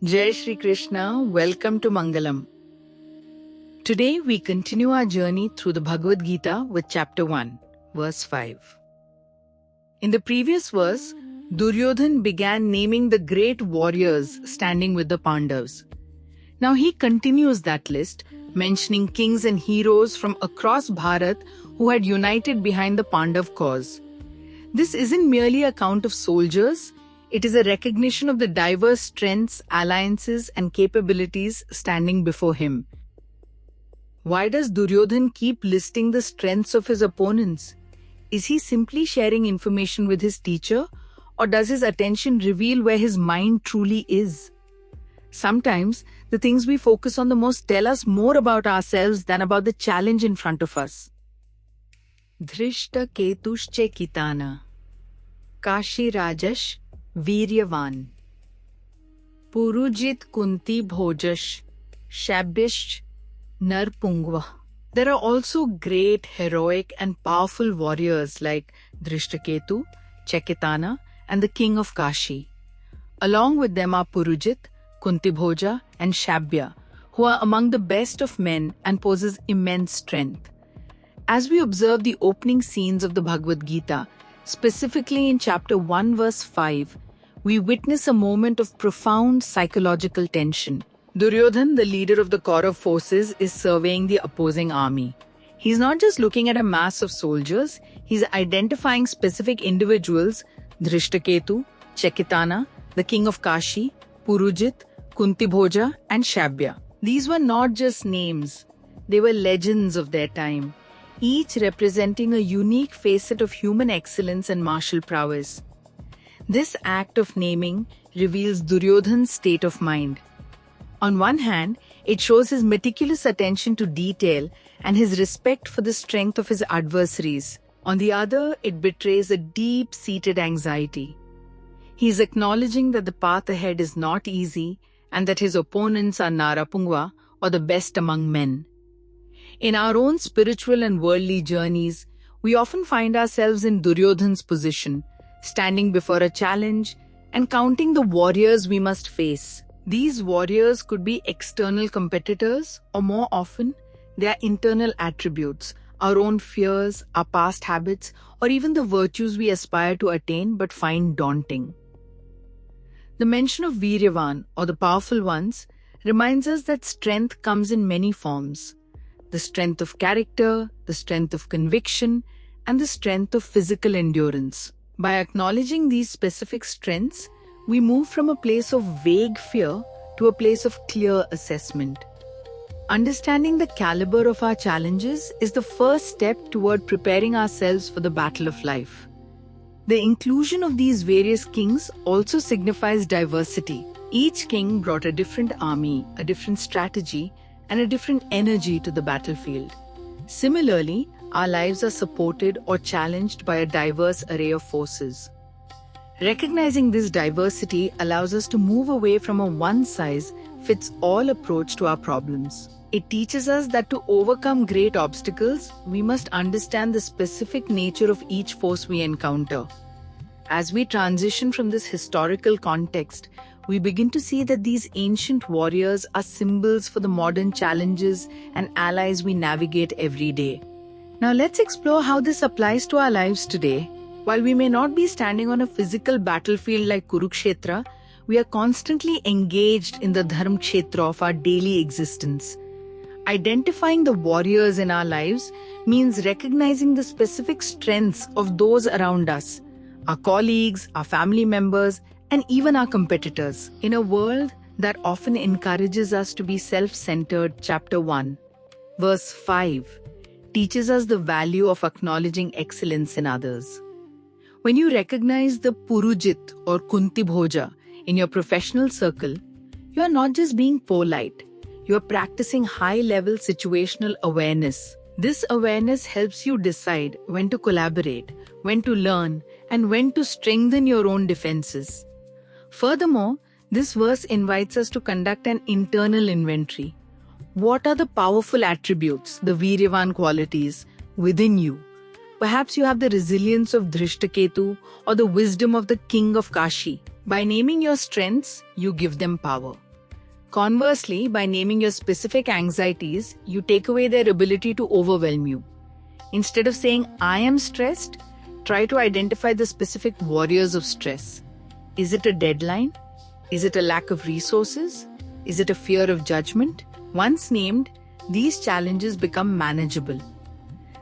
Jai Shri Krishna, welcome to Mangalam. Today we continue our journey through the Bhagavad Gita with chapter 1, verse 5. In the previous verse, Duryodhana began naming the great warriors standing with the Pandavas. Now he continues that list, mentioning kings and heroes from across Bharat who had united behind the Pandav cause. This isn't merely a count of soldiers, it is a recognition of the diverse strengths, alliances, and capabilities standing before him. Why does Duryodhana keep listing the strengths of his opponents? Is he simply sharing information with his teacher, or does his attention reveal where his mind truly is? Sometimes, the things we focus on the most tell us more about ourselves than about the challenge in front of us. Dhrishtaketu Chekitana, Kashi Rajash Viryavan, Purujit Kuntibhoja Shaibya Narpungva. There are also great, heroic and powerful warriors like Dhrishtaketu, Chekitana and the King of Kashi. Along with them are Purujit, Kuntibhoja and Shaibya, who are among the best of men and possess immense strength. As we observe the opening scenes of the Bhagavad Gita, specifically in chapter 1 verse 5, we witness a moment of profound psychological tension. Duryodhana, the leader of the Kaurav forces, is surveying the opposing army. He's not just looking at a mass of soldiers, he's identifying specific individuals: Dhrishtaketu, Chekitana, the King of Kashi, Purujit, Kuntibhoja and Shaibya. These were not just names, they were legends of their time, each representing a unique facet of human excellence and martial prowess. This act of naming reveals Duryodhana's state of mind. On one hand, it shows his meticulous attention to detail and his respect for the strength of his adversaries. On the other, it betrays a deep-seated anxiety. He is acknowledging that the path ahead is not easy and that his opponents are Narapungva, or the best among men. In our own spiritual and worldly journeys, we often find ourselves in Duryodhana's position, standing before a challenge and counting the warriors we must face. These warriors could be external competitors, or more often, they are internal attributes, our own fears, our past habits, or even the virtues we aspire to attain but find daunting. The mention of Viryavan, or the powerful ones, reminds us that strength comes in many forms. The strength of character, the strength of conviction, and the strength of physical endurance. By acknowledging these specific strengths, we move from a place of vague fear to a place of clear assessment. Understanding the caliber of our challenges is the first step toward preparing ourselves for the battle of life. The inclusion of these various kings also signifies diversity. Each king brought a different army, a different strategy, and a different energy to the battlefield. Similarly, our lives are supported or challenged by a diverse array of forces. Recognizing this diversity allows us to move away from a one-size-fits-all approach to our problems. It teaches us that to overcome great obstacles, we must understand the specific nature of each force we encounter. As we transition from this historical context, we begin to see that these ancient warriors are symbols for the modern challenges and allies we navigate every day. Now let's explore how this applies to our lives today. While we may not be standing on a physical battlefield like Kurukshetra, we are constantly engaged in the Dharmkshetra of our daily existence. Identifying the warriors in our lives means recognizing the specific strengths of those around us, our colleagues, our family members, and even our competitors. In a world that often encourages us to be self-centered, chapter 1, verse 5, teaches us the value of acknowledging excellence in others. When you recognize the Purujit or Kuntibhoja in your professional circle, you are not just being polite, you are practicing high-level situational awareness. This awareness helps you decide when to collaborate, when to learn, and when to strengthen your own defenses. Furthermore, this verse invites us to conduct an internal inventory. What are the powerful attributes, the Viryavan qualities, within you? Perhaps you have the resilience of Dhrishtaketu or the wisdom of the King of Kashi. By naming your strengths, you give them power. Conversely, by naming your specific anxieties, you take away their ability to overwhelm you. Instead of saying, I am stressed, try to identify the specific warriors of stress. Is it a deadline? Is it a lack of resources? Is it a fear of judgment? Once named, these challenges become manageable.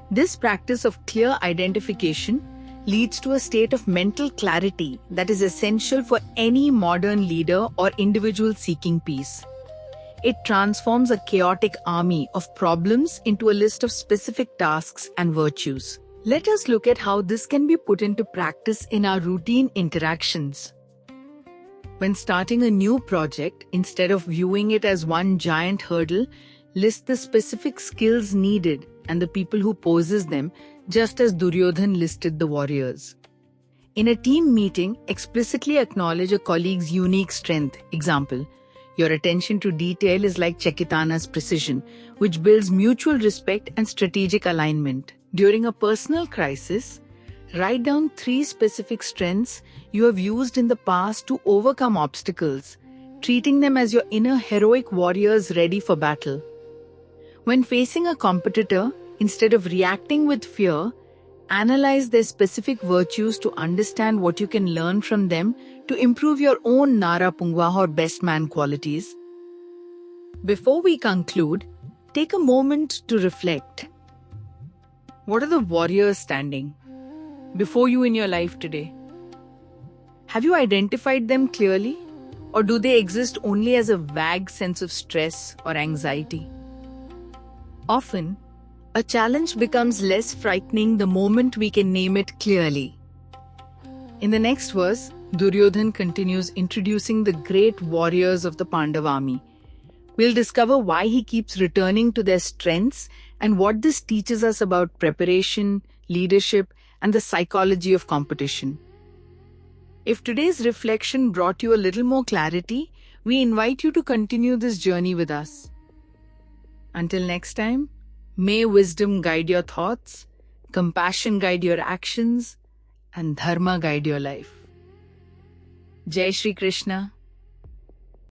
This practice of clear identification leads to a state of mental clarity that is essential for any modern leader or individual seeking peace. It transforms a chaotic army of problems into a list of specific tasks and virtues. Let us look at how this can be put into practice in our routine interactions. When starting a new project, instead of viewing it as one giant hurdle, list the specific skills needed and the people who possess them, just as Duryodhana listed the warriors. In a team meeting, explicitly acknowledge a colleague's unique strength. Example, your attention to detail is like Chekitana's precision, which builds mutual respect and strategic alignment. During a personal crisis, write down 3 specific strengths you have used in the past to overcome obstacles, treating them as your inner heroic warriors ready for battle. When facing a competitor, instead of reacting with fear, analyze their specific virtues to understand what you can learn from them to improve your own Nara Pungwa or best man qualities. Before we conclude, take a moment to reflect. What are the warriors standing before you in your life today? Have you identified them clearly, or do they exist only as a vague sense of stress or anxiety? Often, a challenge becomes less frightening the moment we can name it clearly. In the next verse, Duryodhana continues introducing the great warriors of the Pandava army. We'll discover why he keeps returning to their strengths and what this teaches us about preparation, leadership, and the psychology of competition. If today's reflection brought you a little more clarity, we invite you to continue this journey with us. Until next time, may wisdom guide your thoughts, compassion guide your actions, and dharma guide your life. Jai Shri Krishna.